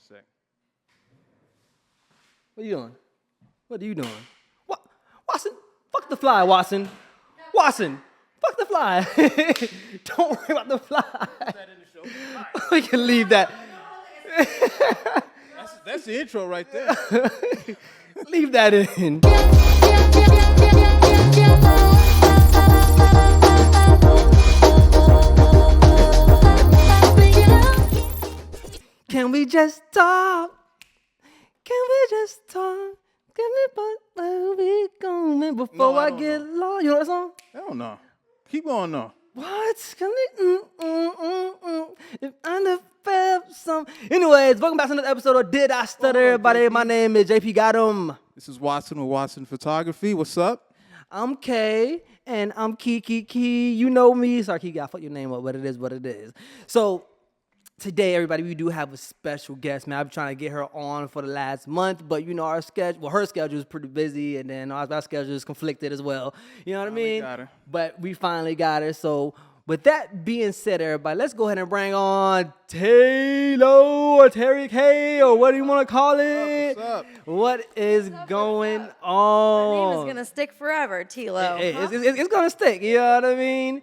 sec. What are you doing? What are you doing? What? Watson, fuck the fly, Watson. Watson, fuck the fly. Don't worry about the fly. We can leave that. That's the intro right there. Leave that in. Can we just talk? Can we just talk? Can we put where we going before No, I I don't get lost? You know that song? Hell no. Keep going though. What? Can we? If I never felt some. Anyways, welcome back to another episode of Did I Stutter, everybody? My name is JP Got This is Watson with Watson Photography. What's up? I'm Kay, and I'm Key. You know me. Sorry, Key, I fucked your name up, but it is what it is. So, today, everybody, we do have a special guest, man. I've been trying to get her on for the last month, but you know, our schedule, well, her schedule is pretty busy, and then our schedule is conflicted as well. You know what I mean? Got her. But we finally got her. So, with that being said, everybody, let's go ahead and bring on Taylor or Terri Kay, or what do you want to call it? What's up? What is going My name on? is gonna stick forever, Tilo. Hey, it's gonna stick, you know what I mean?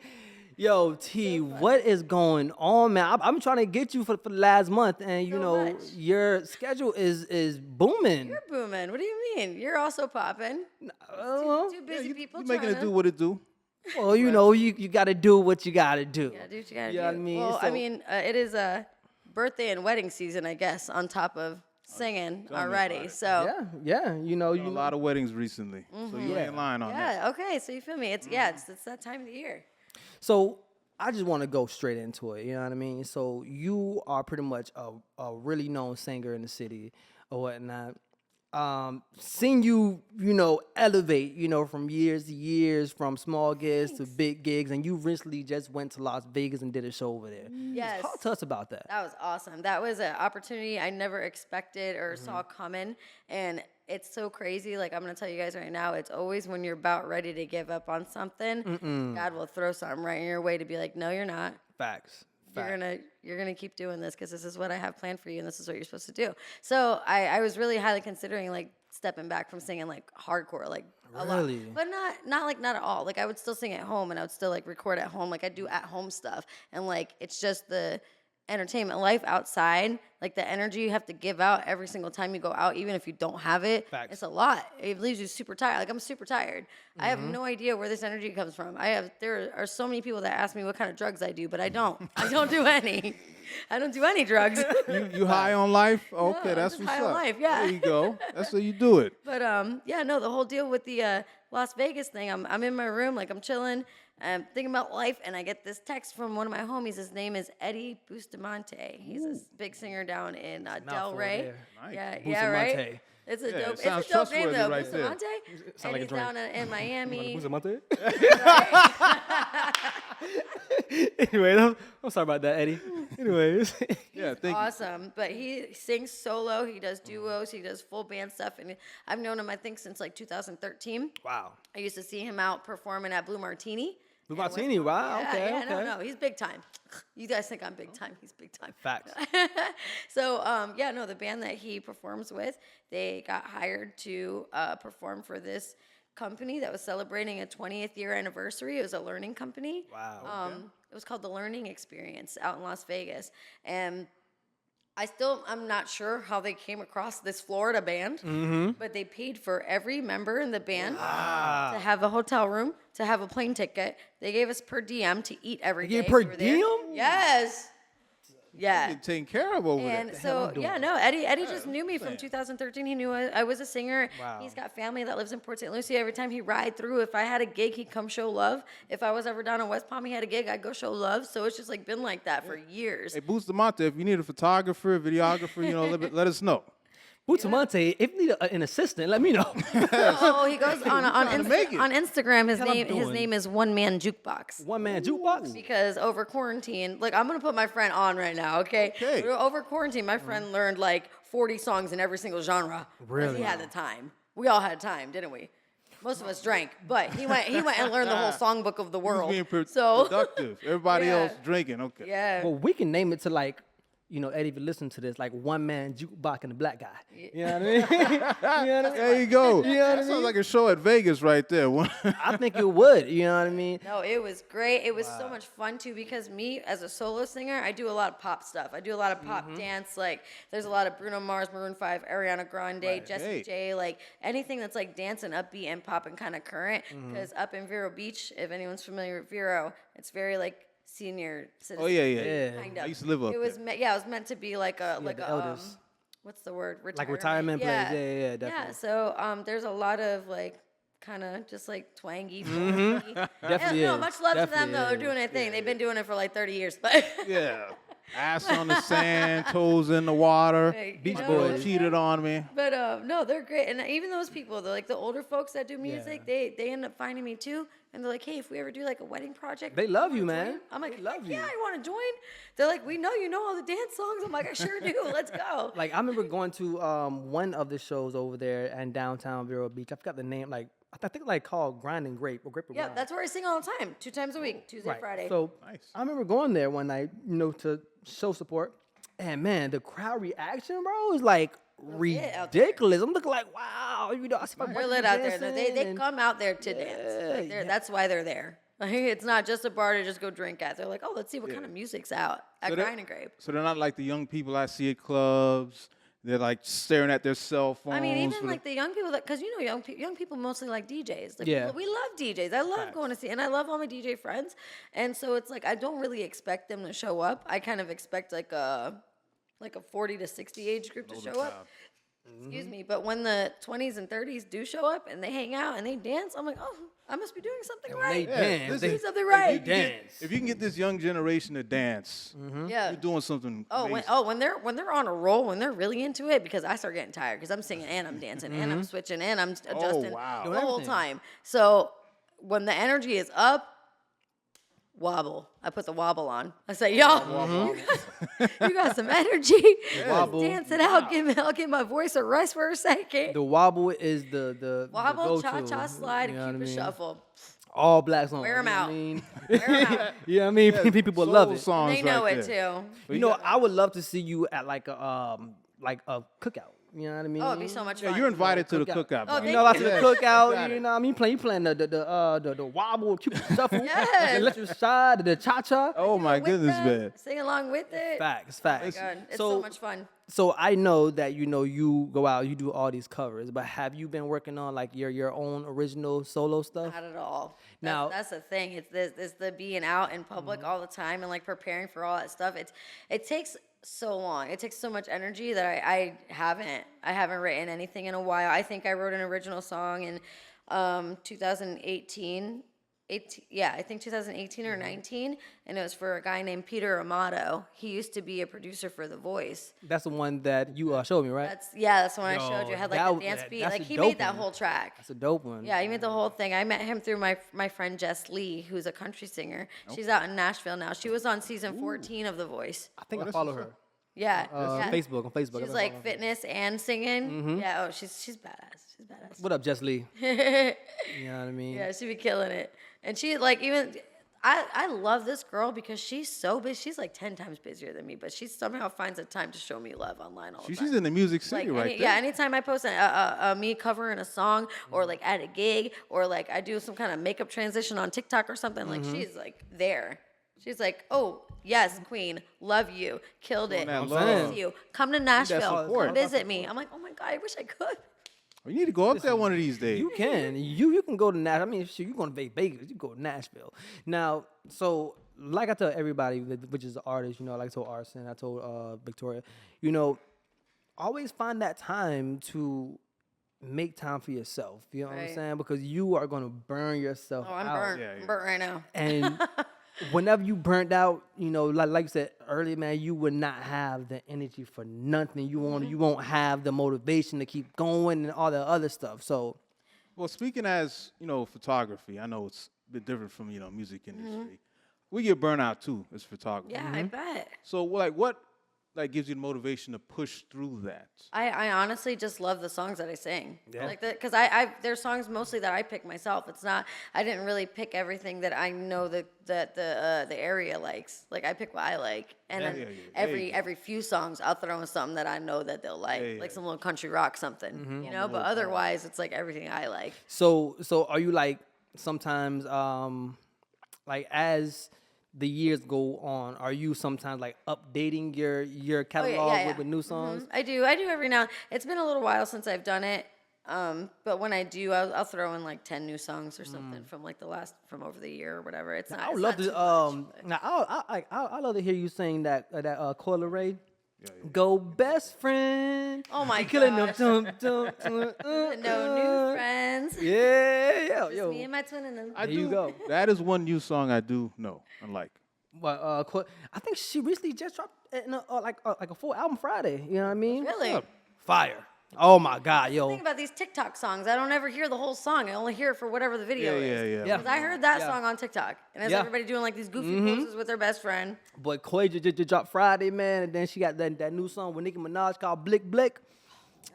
Yo, T, what is going on, man? I'm trying to get you for the last month, and you So know much. your schedule is booming. You're booming. What do you mean? You're also popping. Two busy people You making trying it do what it do. Well, you know you gotta do what you gotta do. Yeah, do what you gotta You do. know what I mean? Well, So- I mean, it is a birthday and wedding season, I guess, on top of singing me already. about it. So Yeah, you know Done a lot of weddings recently, so you ain't lying on that. yeah, okay. So you feel me? It's it's that time of the year. So I just want to go straight into it. You know what I mean? So you are pretty much a really known singer in the city or whatnot. Seen you, elevate, from years to years, from small gigs to big gigs, and you recently just went to Las Vegas and did a show over there. Yes. Talk to us about that. That was awesome. That was an opportunity I never expected or saw coming. And it's so crazy. Like, I'm going to tell you guys right now, it's always when you're about ready to give up on something, God will throw something right in your way to be like, no, you're not. Facts. You're gonna keep doing this because this is what I have planned for you and this is what you're supposed to do. So I was really highly considering like stepping back from singing like hardcore, like a Really? lot, but not at all. Like I would still sing at home and I would still like record at home, like I do at home stuff, and like it's just the entertainment life outside, like the energy you have to give out every single time you go out, even if you don't have it. Facts. It's a lot. It leaves you super tired. Like I'm super tired. I have no idea where this energy comes from. There are so many people that ask me what kind of drugs I do, but I don't. I don't do any. I don't do any drugs. You high on life? Okay, I'm that's just what's high on up. life, yeah. There you go. That's how you do it. But yeah, no, the whole deal with the Las Vegas thing, I'm in my room, like I'm chilling, I'm thinking about life, and I get this text from one of my homies. His name is Eddie Bustamante. He's a big singer down in Del mouthful Rey. there. Nice. Yeah, right. Bustamante. It's a Yeah, it dope. sounds It's a dope name trustworthy though, right there. Bustamante. Sound like And a he's drink. down in Miami. Bustamante? Right? Anyway, I'm sorry about that, Eddie. Anyways. Yeah, thank you. Awesome, but he sings solo. He does duos. He does full band stuff, and I've known him I think since like 2013. Wow. I used to see him out performing at Blue Martini. Blue in West Martini, Palm. wow, Yeah, okay, yeah, okay. no, he's big time. You guys think I'm big time? He's big time. Facts. So, yeah, no, the band that he performs with, they got hired to perform for this company that was celebrating a 20th year anniversary. It was a learning company. Wow. It was called The Learning Experience out in Las Vegas. And I'm not sure how they came across this Florida band, but they paid for every member in the band to have a hotel room, to have a plane ticket. They gave us per diem to eat every They gave day. per we were there. diem? Yes. Yeah. You're taken care of over And there. so, yeah, no, Eddie just knew me from 2013. He knew I was a singer. Wow. He's got family that lives in Port St. Lucie. Every time he ride through, if I had a gig, he'd come show love. If I was ever down in West Palm, he had a gig, I'd go show love. So it's just like been like that for years. Hey, Bustamante, if you need a photographer, videographer, let us know. Bustamante, if you need an assistant, let me know. Oh, he goes trying to make it. on Instagram. His Hell I'm name doing. is One Man Jukebox. One man jukebox? Because over quarantine, like I'm gonna put my friend on right now, okay? Okay. Over quarantine, my friend learned like 40 songs in every single genre. 'Cause Really? He had the time. We all had time, didn't we? Most of us drank, but he went and learned the whole songbook of the world. Being So productive. Everybody Yeah. else drinking. Okay. yeah. Well, we can name it to like Eddie, if you listen to this, like one man jukebox and the black guy. You know what I mean? You know what I mean? There you go. You know what I That sounds mean? like a show at Vegas right there. I think it would. You know what I mean? No, it was great. It was so much fun too because me as a solo singer, I do a lot of pop stuff. I do a lot of pop dance. Like there's a lot of Bruno Mars, Maroon 5, Ariana Grande, Jessie Hey. J, like anything that's like dance and upbeat and pop and kind of current. Because up in Vero Beach, if anyone's familiar with Vero, it's very like senior citizen. Oh yeah. Yeah. Kind of. I used to live up It was there. it was meant to be like a the elders. what's the word? Like retirement place. Yeah, definitely. Yeah, so there's a lot of like kind of just like twangy. Definitely No, is. much love to them Definitely though. They're is. doing their thing. They've been doing it for like 30 years, but Yeah. Ass on the sand, toes in the water. Like, Beach you know Boys. what I'm Girl saying? cheated on me. But no, they're great. And even those people, like the older folks that do music, Yeah. they end up finding me too. And they're like, hey, if we ever do like a wedding project, They love wanna you, join?" man. I'm like, They love heck you. yeah, I want to join. They're like, we know you know all the dance songs. I'm like, I sure do. Let's go. Like I remember going to one of the shows over there in downtown Vero Beach. I forgot the name. Like I think like called Grind and Grape or Grape. Yeah, that's where I sing all the time. 2 times a week, Tuesday, right. Friday. So Nice. I remember going there one night, to show support, and man, the crowd reaction, bro, is like lit out there. ridiculous. I'm looking like, wow, I see my They're buddies lit out there. dancing They and- come out there to dance. Like yeah. that's why they're there. Like, it's not just a bar to just go drink at. They're like, oh, let's see what kind of music's out at So they- Grind and Grape. So they're not like the young people I see at clubs. They're like staring at their cell phones. I mean, even with like the young people, because young people mostly like DJs. Like, Yeah. we love DJs. I love going to see, and I love all my DJ friends. And so it's like I don't really expect them to show up. I kind of expect like a 40 to 60 age group to show up. Excuse me, but when the 20s and 30s do show up and they hang out and they dance, I'm like, oh, I must be doing something When right. they dance, listen, they Doing something right. dance. If you can get this young generation to dance, Yeah. you're doing something. Oh, amazing. when they're on a roll, when they're really into it, because I start getting tired because I'm singing and I'm dancing and I'm switching and I'm adjusting wow. the Doing whole everything. time. So when the energy is up, wobble. I put the wobble on. I say, yo, you got some energy. Wobble. Dance it out. I'll give my voice a rest for a second. The wobble is the Wobble, go-to, cha-cha, slide, you know and what I Cupid mean? shuffle. All black songs. Wear 'em you know what out. I mean? Wear 'em out. You know what I mean? People love Soul it. songs They know right it there. too. But You know, got- I would love to see you at like a cookout. You know what I mean? Oh, it'd be so much Yeah, fun. you're invited to the Cookout. cookout. Oh, Brian. You know, after the Yes. cookout, Got you it. know what I mean? You playing the wobble, Cupid shuffle, Yes. the electric slide, the cha-cha. Oh my With goodness, them, man. Sing along with it. Facts. Oh my God, it's so much fun. So I know that you go out, you do all these covers, but have you been working on like your own original solo stuff? Not at all. Now- That's the thing. It's the being out in public all the time and like preparing for all that stuff. It takes so long. It takes so much energy that I haven't written anything in a while. I think I wrote an original song in 2018. I think 2018 or 19, and it was for a guy named Peter Amato. He used to be a producer for The Voice. That's the one that you showed me, right? That's the one I Yo, showed you. It had like that- the dance beat. that's Like a he dope made that one. whole track. That's a dope one. Yeah, he made the whole thing. I met him through my friend Jess Lee, who's a country singer. She's out in Nashville now. She was on season 14 of The Voice. I think I that's follow what's her. Yeah, On yeah. Facebook. She's I've been like following her. fitness and singing. Yeah, oh, she's badass. She's badass. What up, Jess Lee? You know what I mean? Yeah, she be killing it. And she like even I love this girl because she's so busy. She's like 10 times busier than me, but she somehow finds the time to show me love online all the time. She's in the Music City right there. Yeah, anytime I post me covering a song or like at a gig or like I do some kind of makeup transition on TikTok or something, like she's like there. She's like, oh, yes, queen, love you, killed it, that miss love. you, come to Nashville, support. come visit me. I'm like, oh my God, I wish I could. We need to go up there one of these days. You can. You can go to Nashville. I mean, shit, you going to Vegas. You go to Nashville. Now, so like I tell everybody, which is an artist, like I told Arson, I told Victoria, always find that time to make time for yourself. You know what I'm Right. saying? Because you are going to burn yourself Oh, I'm out. burnt. Yeah, yeah. I'm burnt right now. And whenever you burnt out, like you said earlier, man, you would not have the energy for nothing. You won't have the motivation to keep going and all the other stuff. So, Well, speaking as, photography, I know it's a bit different from, music industry. We get burnout too as photographers. Yeah, I bet. So like what like gives you the motivation to push through that? I honestly just love the songs that I sing. Yeah. Like because I there's songs mostly that I pick myself. It's not I didn't really pick everything that I know that the area likes. Like I pick what I like, and Yeah, then yeah, yeah. There you go. every few songs I'll throw in something that I know that they'll like, Yeah, yeah, like some little country rock something, Mm-hmm. you know. But otherwise, it's like everything I like. So are you like sometimes like as the years go on, are you sometimes like updating your catalog with new songs? I do every now. It's been a little while since I've done it. But when I do, I'll throw in like 10 new songs or something from like from over the year or whatever. It's not. I would it's love not to. too much, but- Now I love to hear you sing that Coil Ray. Go best friend. Oh my You killing them. gosh. No No new friends. Yeah, Just yo. me and my twin and them. I There you do- go. That is one new song I do know and like. But I think she recently just dropped like a full album Friday. You know what I mean? Really? up? Fire. Oh my God, yo. Think about these TikTok songs. I don't ever hear the whole song. I only hear it for whatever the video is. Yeah. Yeah. Because I heard that Yeah. song on TikTok, and it's Yeah. everybody doing like these goofy poses with their best friend. But Koi just dropped Friday, man, and then she got that new song with Nicki Minaj called Blick Blick.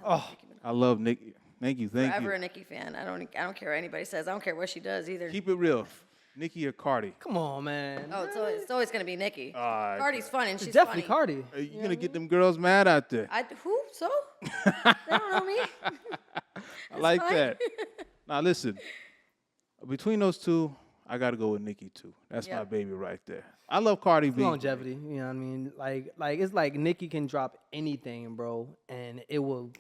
Oh, I love Nicki. Thank you. Forever you. a Nicki fan. I don't care what anybody says. I don't care what she does either. Keep it real. Nicki or Cardi? come on, man. Oh, it's always gonna be Nicki. Ah, Cardi's fun and It's she's definitely funny. Cardi. Are you gonna get them girls mad out there? Who? So? They don't know me. I like fine. that. Now listen, between those two, I gotta go with Nicki too. That's my Yep. baby right there. I love Cardi B. Longevity, you know what I mean? Like it's like Nicki can drop anything, bro, and it will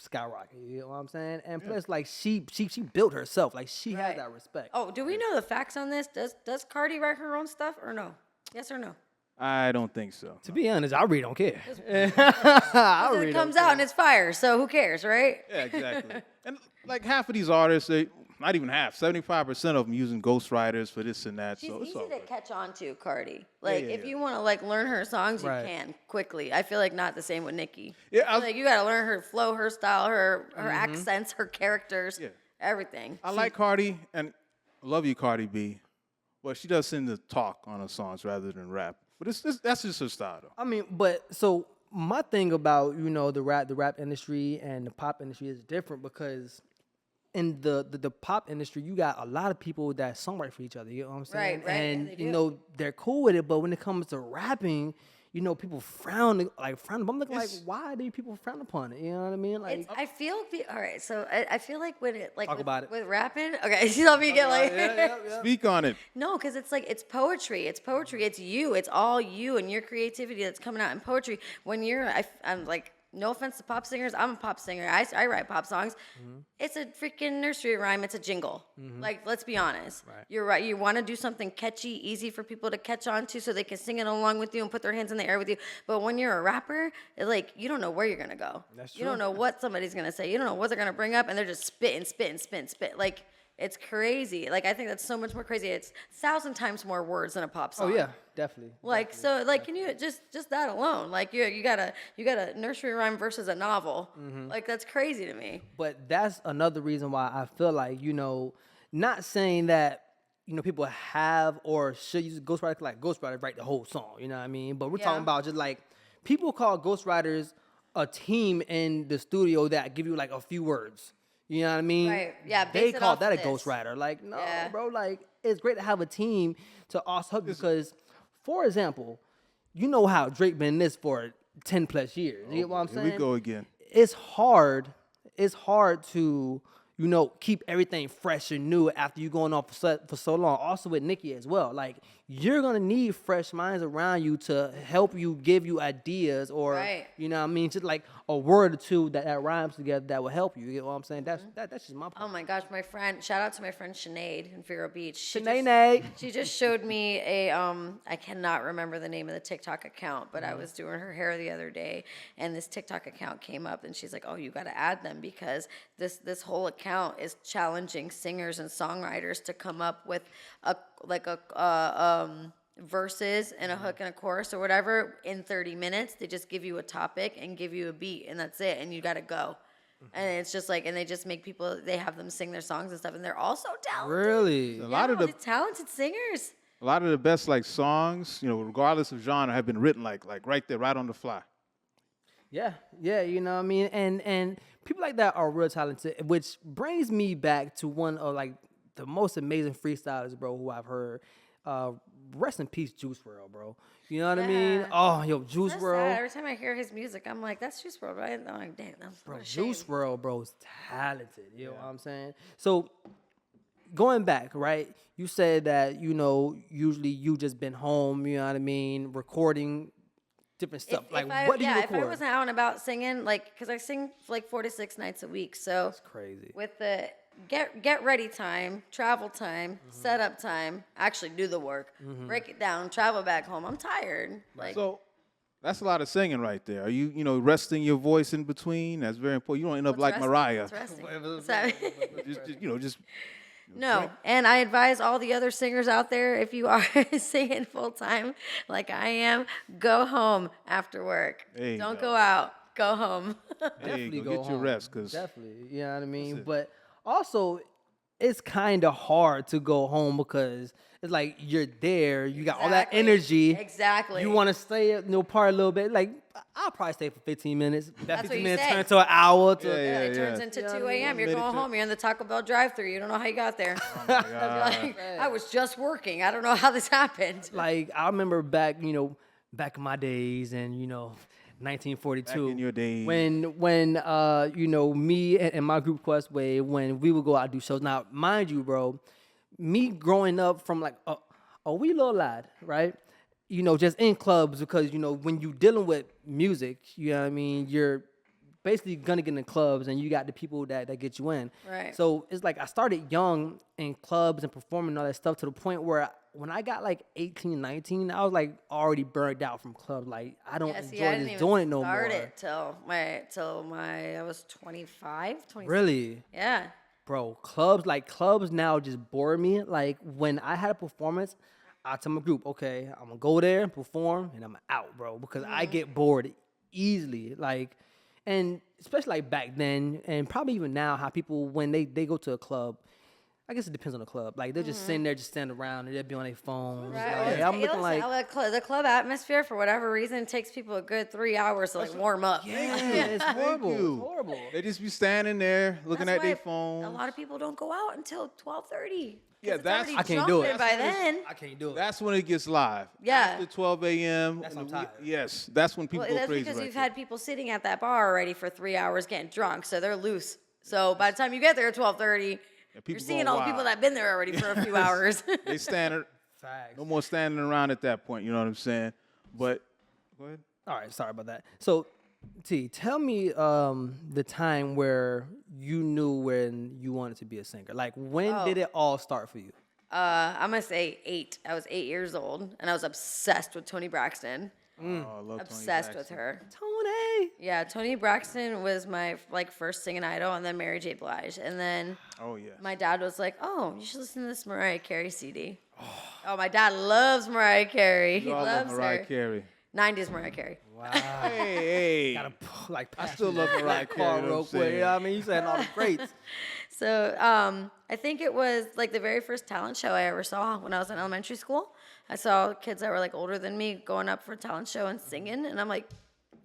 skyrocket. You know what I'm saying? And plus, like she built herself. Like she has Right. that respect. Oh, do we know the facts on this? Does Cardi write her own stuff or no? Yes or no? I don't think so. To be honest, I really don't care. I Because really it don't comes out and it's fire, so who cares, right? Yeah, exactly. And like half of these artists, they not even half, 75% of them using ghostwriters for this and that. She's so it's easy all to good. catch on to, Cardi. Like, yeah, if yeah. you want to, like, learn her songs, you Right. can quickly. I feel like not the same with Nicki. Yeah, I feel like you got to learn her flow, her style, her accents, her characters, Yeah. everything. I like Cardi and I love you, Cardi B. But she does seem to talk on her songs rather than rap. But that's just her style, though. I mean, but so my thing about the rap industry and the pop industry is different because in the pop industry, you got a lot of people that songwrite for each other. You know what I'm saying? Right, right, yeah, And they you do. know they're cool with it, but when it comes to rapping, people frown. I'm looking like, It's- why do people frown upon it? You know what I mean? Like, I feel all right. So I feel like when it like Talk with, about it. with rapping. Okay, you let me get like Speak on it. no, because it's like it's poetry. It's poetry. It's you. It's all you and your creativity that's coming out in poetry. When I'm like. No offense to pop singers, I'm a pop singer. I write pop songs. Mm-hmm. It's a freaking nursery rhyme. It's a jingle. Like, let's be honest. Right. You're right. You want to do something catchy, easy for people to catch on to so they can sing it along with you and put their hands in the air with you. But when you're a rapper, it's like, you don't know where you're going to go. That's You don't true. know what somebody's going to say. You don't know what they're going to bring up, and they're just spit. Like, it's crazy. Like, I think that's so much more crazy. It's 1,000 times more words than a pop oh song. yeah, definitely. Like so, like can you just that alone? Like you got a nursery rhyme versus a novel. Like that's crazy to me. But that's another reason why I feel like, not saying that, people have or should use ghostwriter like ghostwriter write the whole song, you know what I mean? But we're Yeah. talking about just like people call ghostwriters a team in the studio that give you like a few words. You know what I mean? Right. Yeah, They base it call off that a this. ghostwriter. Like, no, Yeah. bro, like it's great to have a team to also help you because, for example, you know how Drake been in this for 10 plus years. You get what I'm Here saying? we go again. It's hard to keep everything fresh and new after you going off for so long. Also with Nicki as well, like you're gonna need fresh minds around you to help you, give you ideas, or Right. you know what I mean, just like a word or two that rhymes together that will help you. You get what I'm saying? That's just my Oh point. my gosh, shout out to my friend Sinead in Vero Beach. Sinead. She just showed me I cannot remember the name of the TikTok account, but I was doing her hair the other day and this TikTok account came up and she's like, "Oh, you got to add them because this whole account is challenging singers and songwriters to come up with verses and a hook and a chorus or whatever in 30 minutes. They just give you a topic and give you a beat and that's it and you got to go." And it's just like, and they just make people, they have them sing their songs and stuff, and they're all so talented. Really? A lot of Yeah, the these talented singers. best like songs, regardless of genre, have been written like right there, right on the fly. Yeah, yeah, you know what I mean? And people like that are real talented, which brings me back to one of like the most amazing freestylers, bro, who I've heard. Rest in peace, Juice WRLD, bro. You know what I mean? Yeah. Oh, yo, Juice That's WRLD. sad. Every time I hear his music, I'm like, that's Juice WRLD, right? I'm like, damn, that's Bro, what a shame. Juice WRLD, bro, is talented. You know what I'm saying? So going back, right? You said that, you know, usually you just been home, you know what I mean, recording different stuff. What do you record? If I wasn't out and about singing, like, because I sing like 4 to 6 nights a week, so That's crazy. with the get ready time, travel time, setup time, actually do the work, break it down, travel back home. I'm tired. Like, So that's a lot of singing right there. Are you, resting your voice in between? That's very important. You don't end up like Mariah. what's resting? What's that? Just No, and I advise all the other singers out there, if you are singing full time like I am, go home after work. There you Don't go. go out. Go home. there you Definitely go. go Get your home. rest, because Definitely, you know what I mean? it. But also, it's kind of hard to go home because it's like you're there, you got all that Exactly. energy. Exactly. You want to stay, part a little bit. Like, I'll probably stay for 15 minutes. That That's what 15 you minutes say. turn to an hour. To, Yeah, It turns yeah. into You know 2 what I mean? a.m. You're going home. You're in the Taco Bell drive-thru. You don't know how you got there. Like, I was just working. I don't know how this happened. Like, I remember back in my days and, 1942. Back in your days. When me and my group Quest Wave, when we would go out and do shows. Now, mind you, bro, me growing up from like a wee little lad, right? Just in clubs because, when you dealing with music, you know what I mean, you're basically gonna get in clubs and you got the people that get you in. Right. So it's like I started young in clubs and performing and all that stuff to the point where when I got like 18, 19, I was like already burned out from clubs. Like I don't Yeah, see, enjoy I didn't just even doing it no start more. it till I was 25, 26. Really? Yeah. Bro, clubs now just bore me. Like when I had a performance, I tell my group, okay, I'm gonna go there and perform and I'm out, bro, because I get bored easily. Like, and especially like back then, and probably even now, how people when they go to a club, I guess it depends on the club. Like they're just sitting there, just standing around, and they'll be on their phones. Right. Like, I'm looking like, the club atmosphere, for whatever reason, takes people a good 3 hours to like warm up. yeah, it's horrible. you. It's horrible. They just be standing there looking That's at their why phone. A lot of people don't go out until 12:30. Yeah, that's- I can't do it. By then. I can't do it. That's when it gets live. Yeah. After 12 a.m. That's in the when I'm week- tired. Yes, that's when people Well, go that's crazy. because right you've there. had people sitting at that bar already for 3 hours getting drunk, so they're loose. So by the time you get there at 12:30, you're people seeing going all the people wild. that've been there already for a few hours. They standing. Facts. No more standing around at that point. You know what I'm saying? But go ahead. All right, sorry about that. So, T, tell me the time where you knew when you wanted to be a singer. Like, when did it all start for you? I'm gonna say 8. I was 8 years old, and I was obsessed with Toni Braxton. Oh, I love Toni Obsessed with Braxton. her. Tony. Yeah, Toni Braxton was my first singing idol, and then Mary J. Blige, and then Oh yeah. my dad was like, "Oh, you should listen to this Mariah Carey CD." Oh, my dad loves Mariah Carey. He We all love loves Mariah her. Carey. 90s Mariah Carey. Wow. Hey. Gotta like pass still me love that Mariah car Carey, you know real what I'm quick. You saying? know what I mean? You said all the greats. So I think it was like the very first talent show I ever saw when I was in elementary school. I saw kids that were like older than me going up for a talent show and singing, and I'm like,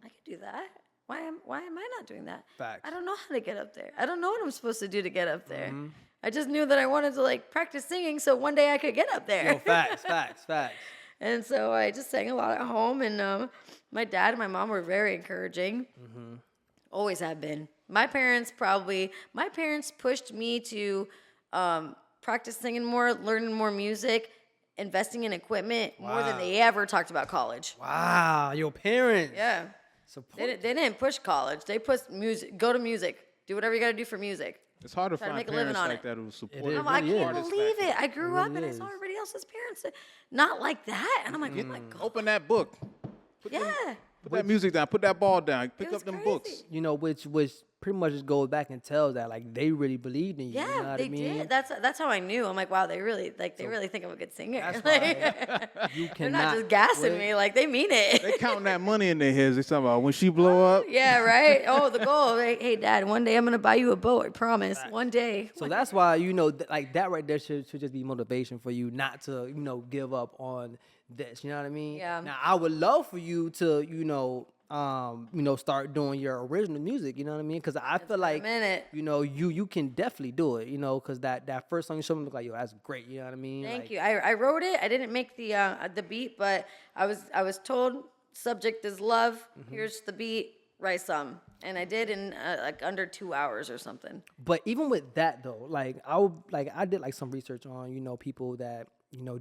I could do that. Why am I not doing that? Facts. I don't know how to get up there. I don't know what I'm supposed to do to get up there. I just knew that I wanted to like practice singing so one day I could get up there. Yo, facts. And so I just sang a lot at home, and my dad and my mom were very encouraging. Always have been. My parents pushed me to practice singing more, learning more music, investing in equipment more than they ever talked about college. Wow, your parents. Yeah. Support. They didn't push college. They pushed music. Go to music. Do whatever you got to do for music. It's hard to Try to find make a living parents on like it. that who support. is. I'm like, I really can't is. believe it. I grew up and I really saw is. everybody else's parents not like that. And I'm like, oh my God. Open that book. Yeah. Put that music down. Put that ball down. Pick was up them crazy. books. Which pretty much just goes back and tells that like they really believed in you. Yeah, you know what they I mean? did. That's how I knew. I'm like, wow, they really think I'm a good singer. That's Like, why you they're cannot not just gassing wait. me. Like they mean it. They counting that money in their heads. They talking about when she blow up. Yeah, right. Oh, the goal. Hey, Dad, one day I'm gonna buy you a boat. I promise. One day. So that's why like that right there should just be motivation for you not to give up on this. You know what I mean? Yeah. Now I would love for you to start doing your original music. You know what I mean? Because I feel like, minute. you can definitely do it. Because that first song you showed me looked like, yo, that's great. You know what I mean? Thank you. I wrote it. I didn't make the beat, but I was told subject is love. Here's the beat. Write some, and I did in like under 2 hours or something. But even with that though, I did like some research on people that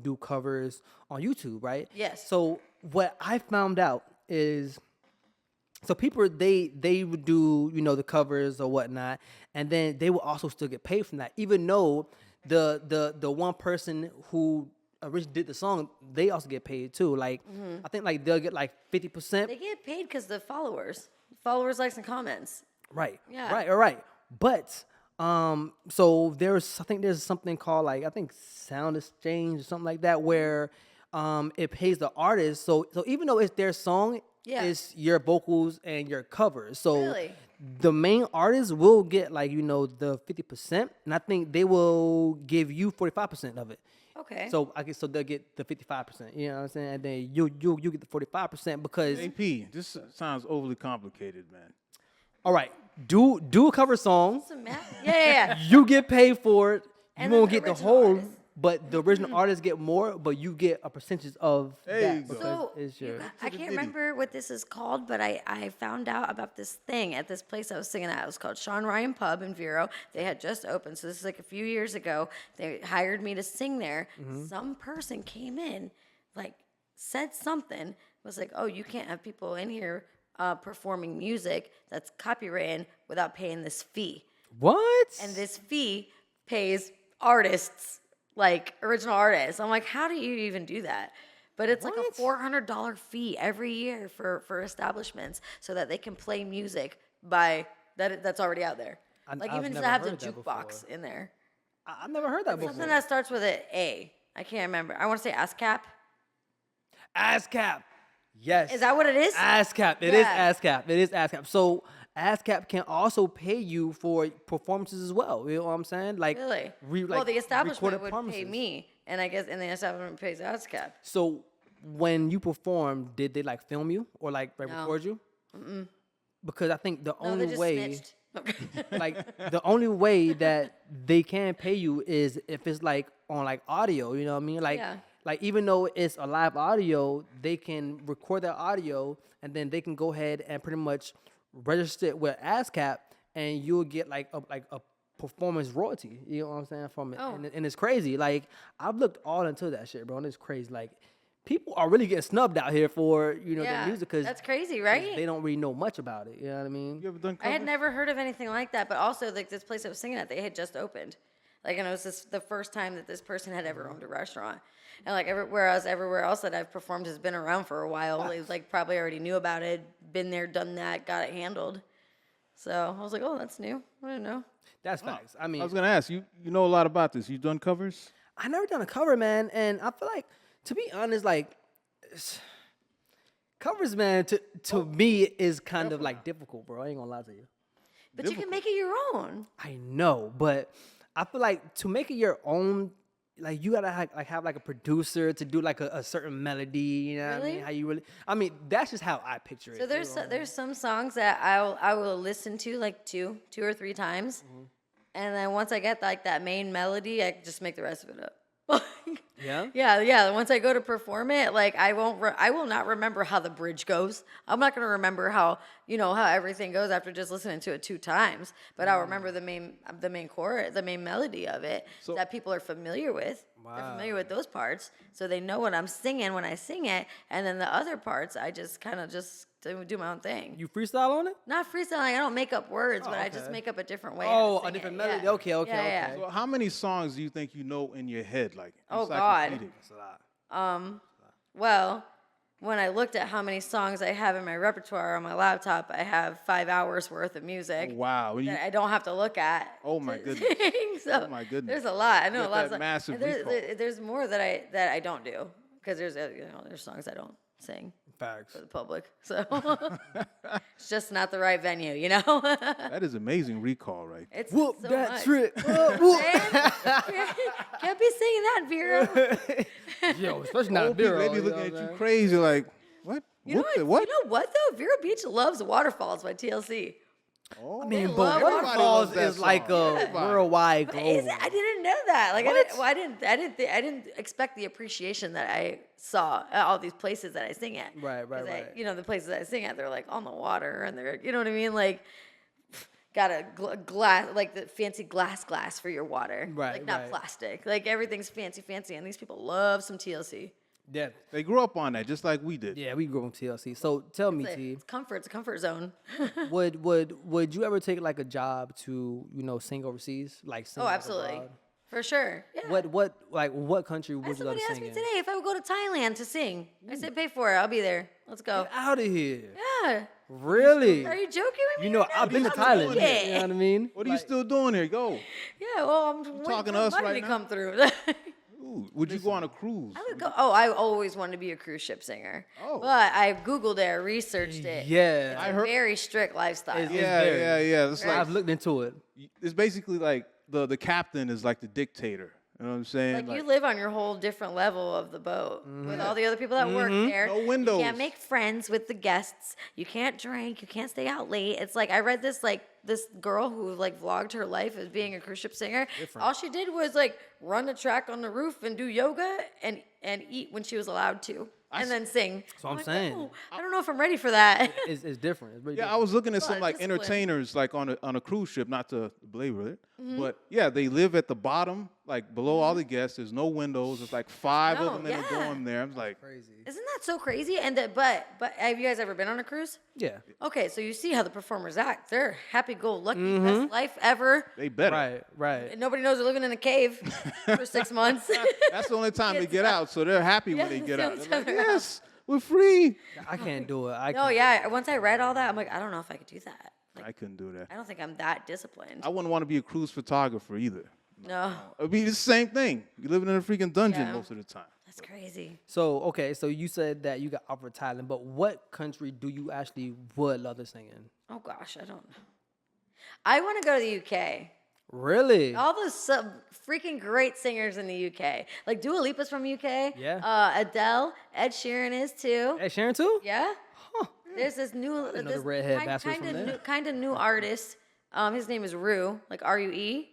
do covers on YouTube, right? Yes. So what I found out is, so people they would do the covers or whatnot, and then they will also still get paid from that, even though the one person who originally did the song, they also get paid too. Like I think like they'll get like 50%. They get paid because the followers, likes, and comments. Right. Yeah. Right. But so there's something called I think sound exchange or something like that, where it pays the artist. So even though it's their song, it's your vocals and your covers. So Really? the main artist will get the 50%, and I think they will give you 45% of it. Okay. So I guess they'll get the 55%. You know what I'm saying? And then you get the 45% because. AP, this sounds overly complicated, man. All right, do a cover song. Some math? Yeah. You get paid for it. You And won't then get the the original whole, artist. but the original artist get more, but you get a percentage of There that you go. because So it's your. I can't remember what this is called, but I found out about this thing at this place I was singing at. It was called Sean Ryan Pub in Vero. They had just opened, so this is like a few years ago. They hired me to sing there. Some person came in, said something, was like, "Oh, you can't have people in here performing music that's copywritten without paying this fee." What? And this fee pays artists, like original artists. I'm like, how do you even do that? But it's like a $400 fee every year for establishments so that they can play music that's already out there. I've Even to never have the heard that jukebox before. in there. I've never heard that before. Something that starts with an A. I can't remember. I want to say ASCAP. ASCAP. Yes. Is that what it is? ASCAP. It is Yeah. ASCAP. It is ASCAP. So ASCAP can also pay you for performances as well. You know what I'm saying? Really? Well, the establishment recorded would performances. pay me, and I guess, and the establishment pays ASCAP. So when you perform, did they film you or No. record you? Because I think the No, they only just way, snitched. the only way that they can pay you is if it's on audio. You know what I mean? Yeah. Even though it's a live audio, they can record that audio and then they can go ahead and pretty much register it with ASCAP, and you'll get a performance royalty. You know what I'm saying from it, Oh. and it's crazy. I've looked all into that shit, bro, and it's crazy. People are really getting snubbed out here for the music because that's crazy, right? they don't really know much about it. You know what I mean? You ever done I covers? had never heard of anything like that, but also this place I was singing at, they had just opened. And it was the first time that this person had ever owned a restaurant. And everywhere else that I've performed has been around for a while. They probably already knew about it, been there, done that, got it handled. So I was like, oh, that's new. I didn't know. That's facts. I mean, I was gonna ask you. You know a lot about this. You done covers? I never done a cover, man, and I feel like, to be honest, covers, man, to me is kind of difficult, bro. I ain't gonna lie to you. But you can make it your own. I know, but I feel like to make it your own, you gotta have a producer to do a certain melody. You know what I Really? mean? How you really? I mean, that's just how I picture it. So there's some songs that I will listen to two or three times, and then once I get that main melody, I just make the rest of it up. Yeah? Yeah. Once I go to perform it, I will not remember how the bridge goes. I'm not gonna remember how how everything goes after just listening to it 2 times. But I'll remember the main chorus, the main melody of it that people are familiar with. Wow. They're familiar with those parts, so they know what I'm singing when I sing it. And then the other parts, I just kind of just do my own thing. You freestyle on it? Not freestyling. I don't make up words, but I okay. just make up a different way. Oh, to a sing different it. melody. Yeah. Okay. Yeah. So how many songs do you think you know in your head? Oh, God. encyclopedic? That's a lot. Well, when I looked at how many songs I have in my repertoire on my laptop, I have 5 hours worth of music. Wow. That I don't have to look at. Oh, my to goodness. sing. So Oh, my goodness. There's a lot. I know You a got lot of that songs. massive And there's, recall. there's more that I don't do because there's songs I don't sing Facts. for the public. So it's just not the right venue, you know. That is amazing recall, right? It's Whoop so that much. trick. Whoop. Can't be singing that, Vera. Yo, especially not Old people, Bureau. they be looking at you crazy like, what? You know Whoop, what? You know what though? Vero Beach loves Waterfalls by TLC. Oh, I mean, They but love Waterfalls everybody loves is that like song. a Everybody. worldwide But global. I didn't know that. Like What? I didn't expect the appreciation that I saw at all these places that I sing at. Right, 'Cause right. You know, the places that I sing at, they're like on the water and they're, you know what I mean? Like, got a glass, like the fancy glass for your water. Right, Like not right. plastic. Like everything's fancy. And these people love some TLC. Yeah, They grew up on that just like we did. yeah, we grew up on TLC. So tell me, It's, T, it's comfort. It's a comfort zone. would you ever take like a job to sing overseas, like sing Oh, like, absolutely. abroad? For sure. Yeah. What country would you love Somebody to asked sing me in? today if I would go to Thailand to sing. I said, pay for it. I'll be there. Let's go. Get out of here! Yeah. Really? Are you joking with me? You know, right now? I've been to I'm Thailand. doing it. You know what I mean? What are you still doing here? Go. Yeah, well, I'm waiting talking for to us money right to now? come through. Ooh, would you go on a cruise? I would go. Oh, I always wanted to be a cruise ship singer. Oh. But I Googled it, researched it. Yeah, It's I a heard- very strict lifestyle. It's- Yeah. It's like I've looked into it. it's basically like the captain is like the dictator. You know what I'm saying? Like you live on your whole different level of the boat with all the other people that work there. No You windows. can't make friends with the guests. You can't drink. You can't stay out late. It's like I read this girl who like vlogged her life as being a cruise ship singer. All she did was like run a track on the roof and do yoga and eat when she was allowed to. And then sing. So I'm like, saying. "Oh, I don't know if I'm ready for that. It's different. It's really Yeah, I different. was looking at some But like discipline. entertainers like on a cruise ship, not to belabor it, but yeah, they live at the bottom, like below all the guests. There's no windows. There's like 5 No, of them in a yeah. dorm there. I'm like, crazy. Isn't that so crazy? And but have you guys ever been on a cruise? Yeah. Okay, so you see how the performers act. They're happy-go-lucky, best life ever. they better. Right. And nobody knows they're living in a cave for 6 months. That's the only time they It's get out, so they're happy when Yeah, they get the out. only They're like, time they're out. yes, we're free. I can't do it. No, yeah. Once I read all that, I'm like, I don't know if I could do that. Like, I couldn't do that. I don't think I'm that disciplined. I wouldn't want to be a cruise photographer either. No, It'd be the same thing. You're living in a freaking dungeon Yeah. most of the time. that's crazy. So okay, so you said that you got offered Thailand, but what country do you actually would love to sing in? Oh gosh, I don't know. I want to go to the UK. Really? All those freaking great singers in the UK. Like Dua Lipa's from UK. Yeah. Adele, Ed Sheeran is too. Ed Sheeran too? Yeah. There's this new, know the this redhead bastard from there. kind of new artist. His name is Rue, like R-U-E.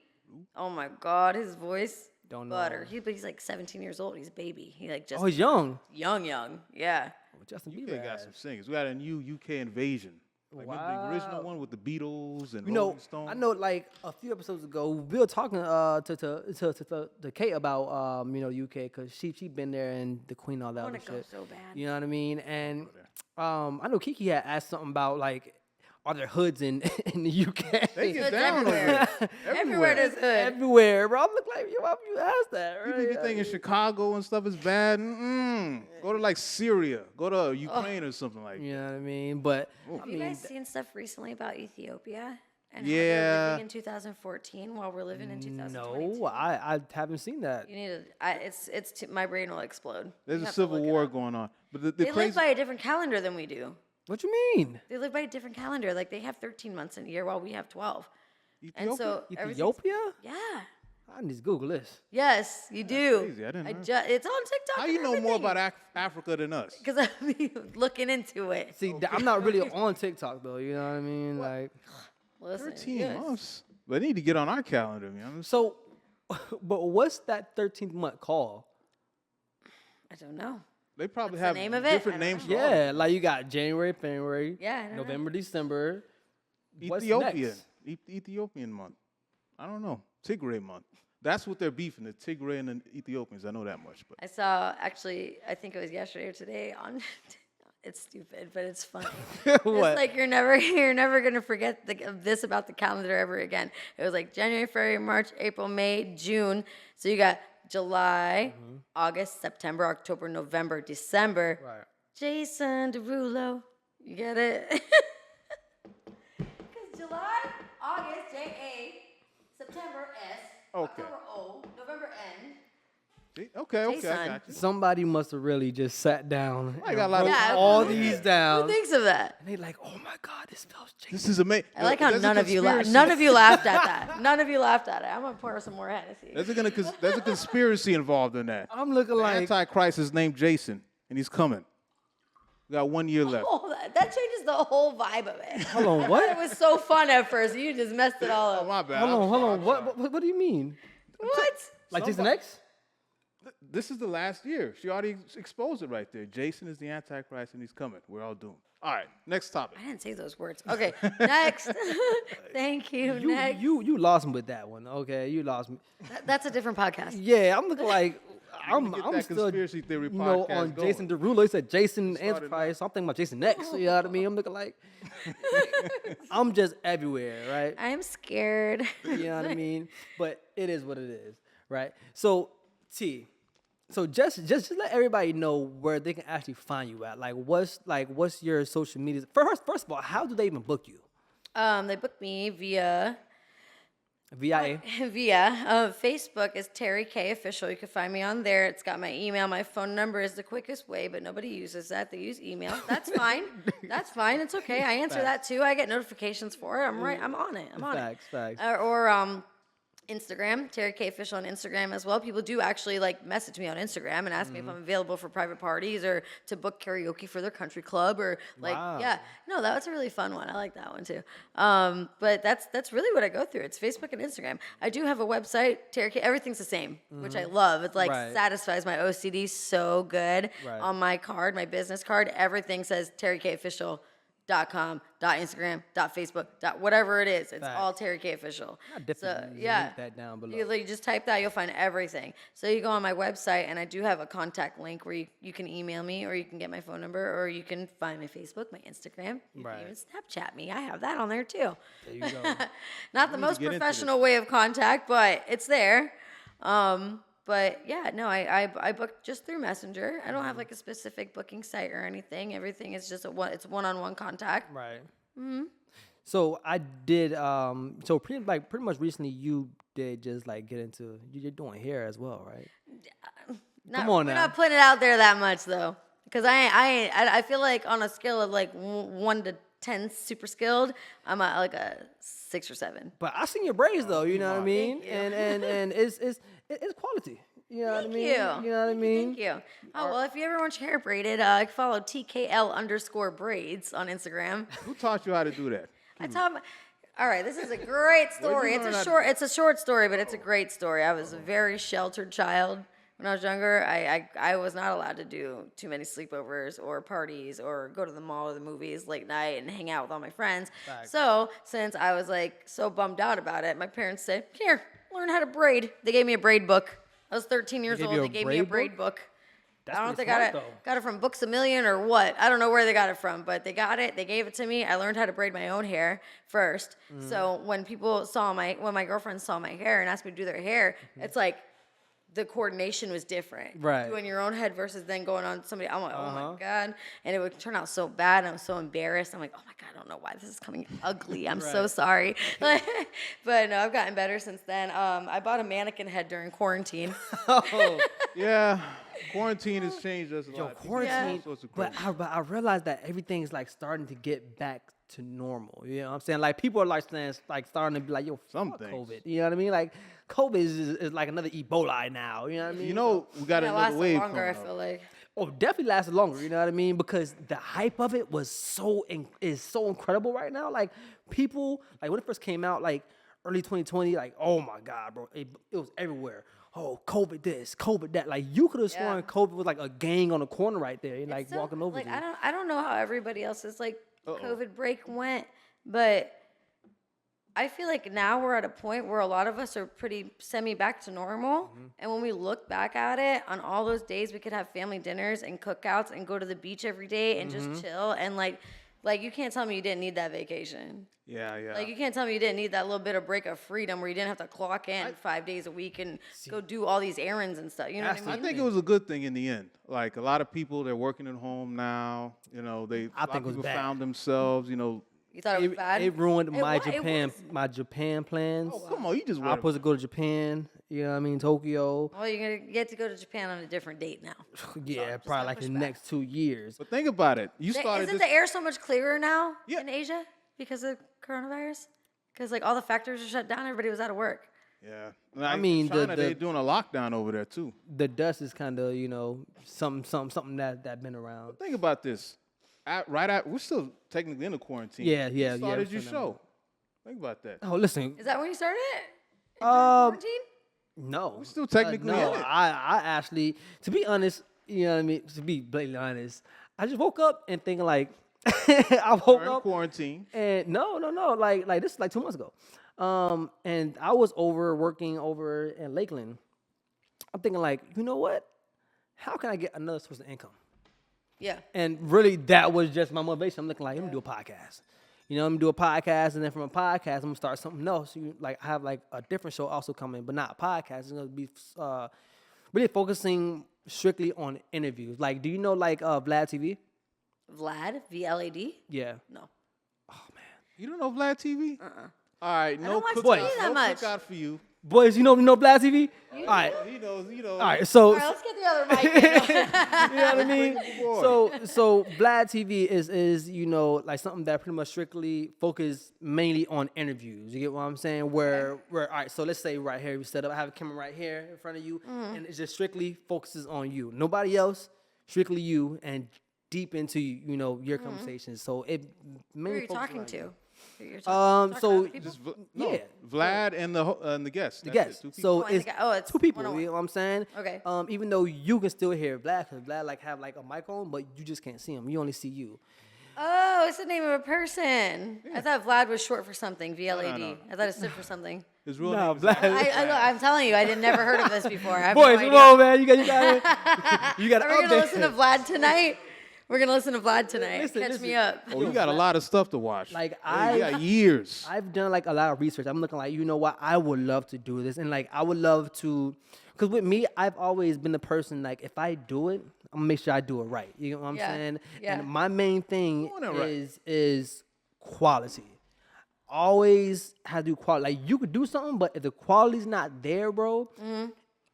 Oh my God, his voice. Don't know. Butter. But he's like 17 years old. He's a baby. He like just Oh, he's young. young. Yeah. Oh, Justin UK Bieber. got some singers. We got a new UK invasion. Like remember the original one with the Beatles and You know, Rolling Stones? I know. Like a few episodes ago, we were talking to Kate about UK because she been there and the Queen and all that I other want to go shit. so bad. You know what I mean? And I know Kiki had asked something about like, are there hoods in in the UK? They get Hoods down over everywhere. there. Everywhere there's hood. Everywhere, bro. I'm like, yo, why would you ask that? People be thinking Chicago and stuff is bad. Go to like Syria. Go to Ukraine or something like that. You know what I mean? But Have you guys seen stuff recently about Ethiopia? And how Yeah. they're living in 2014 while we're living in 2022? no, I haven't seen that. You need to. It's my brain will explode. There's You a have to civil look it war up. going on. But the They live crazy by a different calendar than we do. What you mean? They live by a different calendar. Like they have 13 months in a year while we have 12. And so everything's- Ethiopia? Yeah. I need to Google this. Yes, you do. crazy. I didn't know. It's on TikTok. how you know more about Africa than us? Because I've been looking into it. See, I'm not really on TikTok though. You know what I mean? Like, Listen, 13 yes. months. They need to get on our calendar, man. so, but what's that 13th month called? I don't know. They probably What's the have name of it? different I don't names. know. for all of Yeah, like you got January, February, Yeah, I don't know. November, December. them. What's Ethiopian. next? Ethiopian month. I don't know. Tigray month. That's what they're beefing, the Tigray and the Ethiopians. I know that much. But I saw actually, I think it was yesterday or today on. It's stupid, but it's funny. What? It's like you're never gonna forget this about the calendar ever again. It was like January, February, March, April, May, June. So you got July, August, September, October, November, December. Right. Jason Derulo, you get it? Because July, August, J-A, September, S, Okay. October, O, November, N. see? Okay, I Jason. got you. Somebody must have really just sat down I and got a lot of- wrote Yeah, all who these thinks- down. Who thinks of that? And they like, oh my God, this spells Jason. This is amazing. I like how none of you laughed. None of you laughed at that. None of you laughed at it. I'm gonna pour some more Hennessy. There's a conspiracy involved in that. I'm looking The like, Antichrist is named Jason, and he's coming. We got 1 year left. Oh, that changes the whole vibe of it. Hold on, It what? was so fun at first. You just messed it all Oh, up. my bad. Hold on, I'm hold sorry, on. I'm What, sorry. what do you mean? What? Like Jason Somebody- X? This is the last year. She already exposed it right there. Jason is the Antichrist and he's coming. We're all doomed. All right, next topic. I didn't say those words. Okay, next. Thank you. Next. You lost me with that one. Okay, you lost me. That's a different podcast. Yeah, I'm looking like I'm Get I'm that still conspiracy theory you know podcast on going. Jason Derulo. He said Jason started Antichrist. So I'm thinking about Jason X. You know what I mean? I'm looking like I'm just everywhere, right? I'm scared. You know what I mean? But it is what it is, right? So T, so just let everybody know where they can actually find you at. What's your social media? First of all, how do they even book you? They booked me via VIA. Facebook is Terri Kay Official. You can find me on there. It's got my email. My phone number is the quickest way, but nobody uses that. They use email. That's fine. That's fine. It's okay. I answer that too. I get notifications for it. I'm on it. I'm on it. Facts. Or Instagram, Terri Kay Official on Instagram as well. People do actually like message me on Instagram and ask me if I'm available for private parties or to book karaoke for their country club or like, yeah. No, that was a really fun one. I like that one too. But that's really what I go through. It's Facebook and Instagram. I do have a website, Terri Kay. Everything's the same, which I love. It's like satisfies my OCD so good. Right. On my card, my business card, everything says Terri Kay Official. .com, .instagram, .facebook, whatever it is. It's all Terri Kay Official. I definitely link that down below. You just type that, you'll find everything. So you go on my website, and I do have a contact link where you can email me, or you can get my phone number, or you can find my Facebook, my Instagram. You can even Snapchat me. I have that on there, too. There you go. Not the most professional way of contact, but it's there. But yeah, no, I book just through Messenger. I don't have like a specific booking site or anything. Everything is just it's one-on-one contact. Right. Mm-hmm. So I did. So pretty much recently, you did just like get into. You're doing hair as well, right? Come on now. We're not putting it out there that much though, because I feel like on a scale of like 1 to 10 super skilled, I'm at like a 6 or 7. But I seen your braids though. You know what I mean? Thank you. And it's quality. You know what I mean? You know what I mean? Thank you. Oh, well, if you ever want your hair braided, follow TKL_braids on Instagram. Who taught you how to do that? I taught my, all right, this is a great story. It's a short story, but it's a great story. I was a very sheltered child when I was younger. I was not allowed to do too many sleepovers or parties or go to the mall or the movies late night and hang out with all my friends. Facts. So since I was like so bummed out about it, my parents said, "Here, learn how to braid." They gave me a braid book. I was 13 years old. They gave me a braid book. I don't know if they got it from Books A Million or what. I don't know where they got it from, but they got it. They gave it to me. I learned how to braid my own hair first. So when people when my girlfriends saw my hair and asked me to do their hair, it's like the coordination was different. Right. Doing your own head versus then going on somebody. I'm like, oh my God. And it would turn out so bad. And I was so embarrassed. I'm like, oh my God, I don't know why this is coming ugly. I'm so sorry. But no, I've gotten better since then. I bought a mannequin head during quarantine. Oh, Yeah, quarantine has changed us a yo, lot. quarantine. All sorts of But crazy. I realized that everything's like starting to get back to normal. You know what I'm saying? Like people are like saying, like starting to be like, yo, Some fuck things. COVID. You know what I mean? Like COVID is like another Ebola now. You know what I mean? You know, we got It another lasted wave longer, I coming feel up. like. Oh, definitely lasted longer. You know what I mean? Because the hype of it was is so incredible right now. Like people, like when it first came out, like early 2020, like oh my God, bro, it was everywhere. Oh, COVID this, COVID that. Like you could have sworn Yeah. COVID was like a gang on the corner right there, and like So, walking over like, to you. I don't know how everybody else's like COVID break went, but I feel like now we're at a point where a lot of us are pretty semi back to normal. Mm-hmm. And when we look back at it, on all those days we could have family dinners and cookouts and go to the beach every day and Mm-hmm. just chill and like you can't tell me you didn't need that vacation. Yeah. Like you can't tell me you didn't need that little bit of break of freedom where you didn't have to clock in 5 days a week and go do all these errands and stuff. You know what I I mean? think it was a good thing in the end. Like a lot of people, they're working at home now. You know, I think it was people bad. found themselves. You know, You thought it was bad? It ruined It my wa- it Japan plans. oh come on, you just I went. was supposed to go to Japan. You know what I mean? Tokyo. Well, you're going to get to go to Japan on a different date now. Yeah, just probably gotta like push the back. next 2 years. But think about it. You Isn't started this. the air so much clearer now Yeah. in Asia because of coronavirus? Because like all the factories are shut down, everybody was out of work. Yeah. I mean, China, the- they're doing a lockdown over there too. The dust is kind of something that been around. Think about this. we're still technically in the quarantine. Yeah. You started your show. Think about that. Oh, listen. Is that when you started it? Um, Quarantine? No. We're still technically no. in it. I actually, to be honest, you know what I mean. To be blatantly honest, I just woke up and thinking like, I woke We're in up quarantine. and no, like this is like 2 months ago, and I was working over in Lakeland. I'm thinking like, you know what? How can I get another source of income? Yeah. And really, that was just my motivation. I'm looking like, I'm gonna do a podcast. You know, I'm gonna do a podcast, and then from a podcast, I'm gonna start something else. I have like a different show also coming, but not a podcast. It's gonna be really focusing strictly on interviews. Like, do you know like Vlad TV? Vlad, VLAD? Yeah. No. You don't know Vlad TV? All right, no don't watch cookout. TV that No much. cookout for you. Boys, you know Vlad TV? All right. He knows. All right, so All right, let's get the other mic. in. you know what I mean? Boy. So Vlad TV is like something that pretty much strictly focus mainly on interviews. You get what I'm saying? Where all right, so let's say right here we set up, I have a camera right here in front of you, and it just strictly focuses on you. Nobody else, strictly you, and deep into your conversations. So it Who mainly are you focuses talking on to? you. You're So talking to people? Just yeah. Vlad and the guest. The That's it, guest. 2 people. So Oh, and the it's guy- oh, it's two people. one-on-one. You know what I'm saying? Okay. Even though you can still hear Vlad, because Vlad like have like a mic on, but you just can't see him. You only see you. Oh, it's the name of a person. I thought Vlad was short for something. VLAD. no. I thought it stood for something. His real No, name is Vlad. I'm telling you, I had never heard of this before. I have Boys, no come idea. on, man. You got you got to Are we update. gonna listen to Vlad tonight? We're gonna listen to Vlad tonight. Listen, Catch listen. me up. Oh, you got a lot of stuff to watch. Like, You got years. I've done like a lot of research. I'm looking like, you know what? I would love to do this, and like I would love to, because with me, I've always been the person like if I do it, I'm gonna make sure I do it right. You know what I'm Yeah, saying? yeah. And my main thing Doing it right. is quality. Always have to do quality. Like you could do something, but if the quality's not there, bro,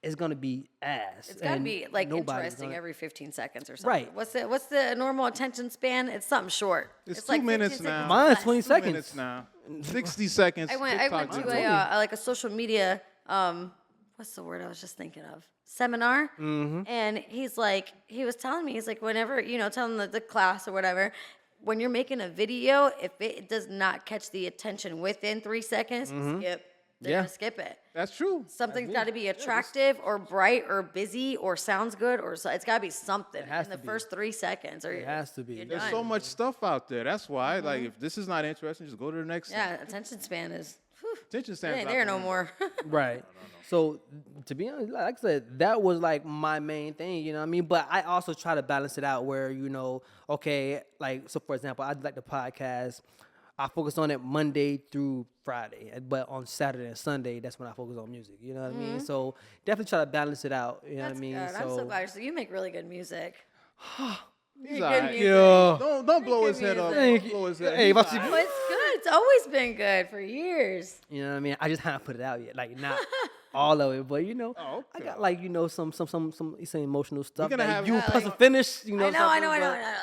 it's gonna be ass. It's gotta and be like nobody's interesting gonna- every 15 seconds or something. Right. What's the normal attention span? It's something short. It's 2 like 15 minutes seconds now. or Mine's less. 20 2 seconds. minutes now. 60 seconds. I went TikTok to videos. like a social media what's the word I was just thinking of? Seminar. And he was telling me, he's like, whenever, telling the class or whatever, when you're making a video, if it does not catch the attention within 3 seconds, skip. They're Yeah. gonna skip it. That's true. Something's got to be attractive or bright or busy or sounds good or it's got to be something has in the to be. first 3 seconds. Or It has to be. you're There's done. so much stuff out there. That's why, like, if this is not interesting, just go to the next thing. Yeah, attention span is. Whew, Attention it span. ain't there no more. Right. So to be honest, like I said, that was like my main thing, you know what I mean? But I also try to balance it out where, okay, like so for example, I like the podcast. I focus on it Monday through Friday, but on Saturday and Sunday, that's when I focus on music. You know what I mean? So definitely try to balance it out. You know That's what I mean? good. I'm so glad. So you make really good music. He's Good all right. music. Yeah. Don't blow his head up. Thank Don't you. blow his head. Hey, He's but all you- right. Oh, it's good. It's always been good for years. You know what I mean? I just haven't put it out yet. Like not all of it, but Oh, I okay. got like some emotional stuff gonna that have- you Yeah, plus like- a finish. I know.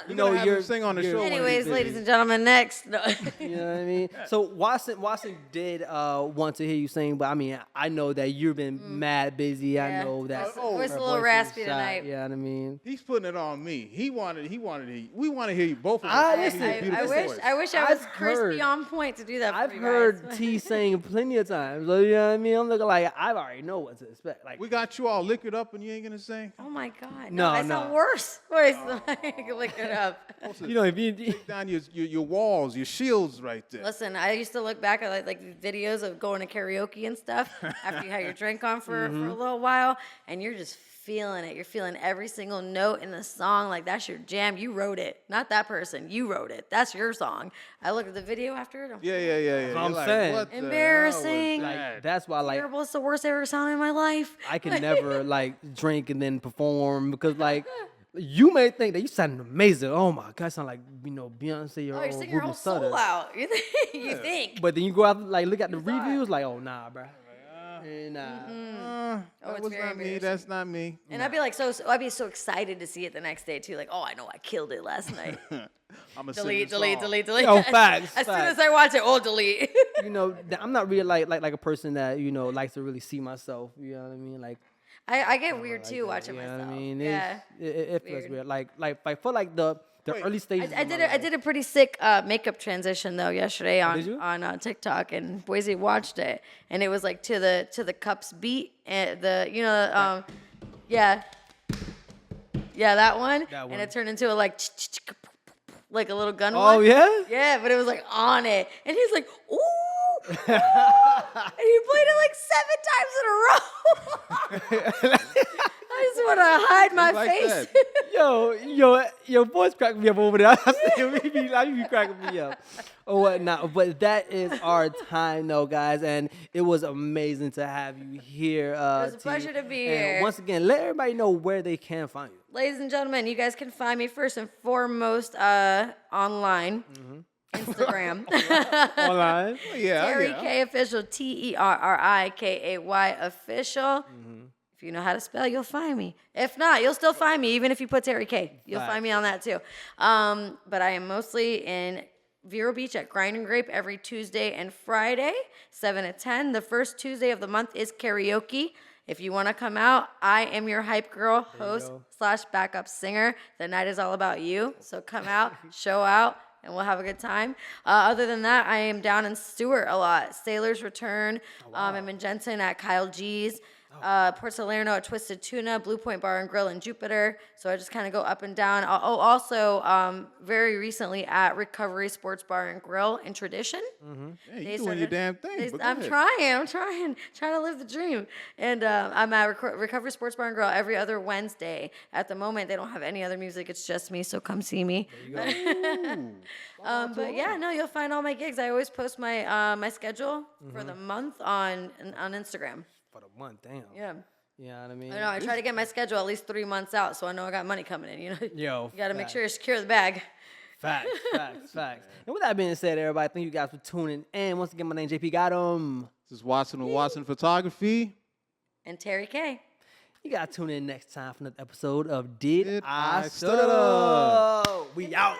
You're gonna have him sing on the show one of these Anyways, days. ladies and gentlemen, next. No. You know what I mean? So Watson did want to hear you sing, but I mean, I know that you've been mad busy. Yeah. I know that. Oh, voice her a little voice is raspy shot, tonight. You know what I mean? He's putting it on me. He wanted to hear. We want to hear you both of us. I sing listen, your I beautiful wish voice. I wish I was I've crispy heard- on point to do that for I've you heard guys. T sing plenty of times. So, you know what I mean? I'm looking like I already know what to expect. Like We got you all liquored up and you ain't gonna sing. Oh my God. No, I sound no. worse. What is look it up. you know, if you Take down your walls, your shields right there. Listen, I used to look back at like videos of going to karaoke and stuff after you had your drink on for a little while, and you're just feeling it. You're feeling every single note in the song. Like that's your jam. You wrote it, not that person. You wrote it. That's your song. I looked at the video after it. I'm Yeah. what You're I'm like, saying. what the hell was Embarrassing. that? that's why like terrible. It's the worst ever sound in my life. I can never like drink and then perform because like you may think that you sound amazing. Oh my God, I sound like Beyonce or Oh, you're singing your Ruben whole Sutter. soul out. You think? But then you go out like look at the reviews like oh nah, bro. Nah. Oh, That it's was very not me. embarrassing. That's not me. And I'd be like, I'd be so excited to see it the next day too. Like, oh, I know I killed it last night. I'm a delete. Oh, facts, As soon facts. as I watch it, delete. I'm not really like a person that likes to really see myself. You know what I mean? Like I get weird too watching you know myself. what I mean? Yeah. It feels Weird. weird. Like for like the The early stages. I did a pretty sick makeup transition though yesterday did you? on TikTok, and Boise watched it, and it was like to the Cups beat, and that one, and it turned into a like a little gun. Oh one. yeah. Yeah, but it was like on it, and he's like, ooh. And he played it like 7 times in a row. I just want to hide my like face. that. Your voice cracked me up over there. You be cracking me up or whatnot. But that is our time, though, guys, and it was amazing to have you here. It was a pleasure to be here. Once again, let everybody know where they can find you. Ladies and gentlemen, you guys can find me first and foremost online. Instagram. Online. Yeah. Terri Kay official, TerriKay official. If you know how to spell, you'll find me. If not, you'll still find me, even if you put Terri Kay. You'll find me on that too. But I am mostly in Vero Beach at Grind and Grape every Tuesday and Friday, 7 to 10. The first Tuesday of the month is karaoke. If you want to come out, I am your hype girl, host / backup singer. The night is all about you. So come out, show out, and we'll have a good time. Other than that, I am down in Stewart a lot. Sailor's Return. I'm in Jensen at Kyle G's. Port Salerno at Twisted Tuna, Blue Point Bar and Grill in Jupiter. So I just kind of go up and down. Also, very recently at Recovery Sports Bar and Grill in Tradition. Hey, you doing your damn thing. but go I'm ahead. trying to live the dream. And I'm at Recovery Sports Bar and Grill every other Wednesday. At the moment, they don't have any other music. It's just me, so come see me. There you go. But yeah, no, you'll find all my gigs. I always post my my schedule for the month on Instagram. For the month, damn. Yeah. You know what I mean? I know. I try to get my schedule at least 3 months out, so I know I got money coming in. You know, Yo, you got to make sure you secure the bag. Facts. And with that being said, everybody, thank you guys for tuning in. Once again, my name is JP Got This is Watson with Watson Photography. And Terri Kay. You got to tune in next time for another episode of Did I Studda? We out.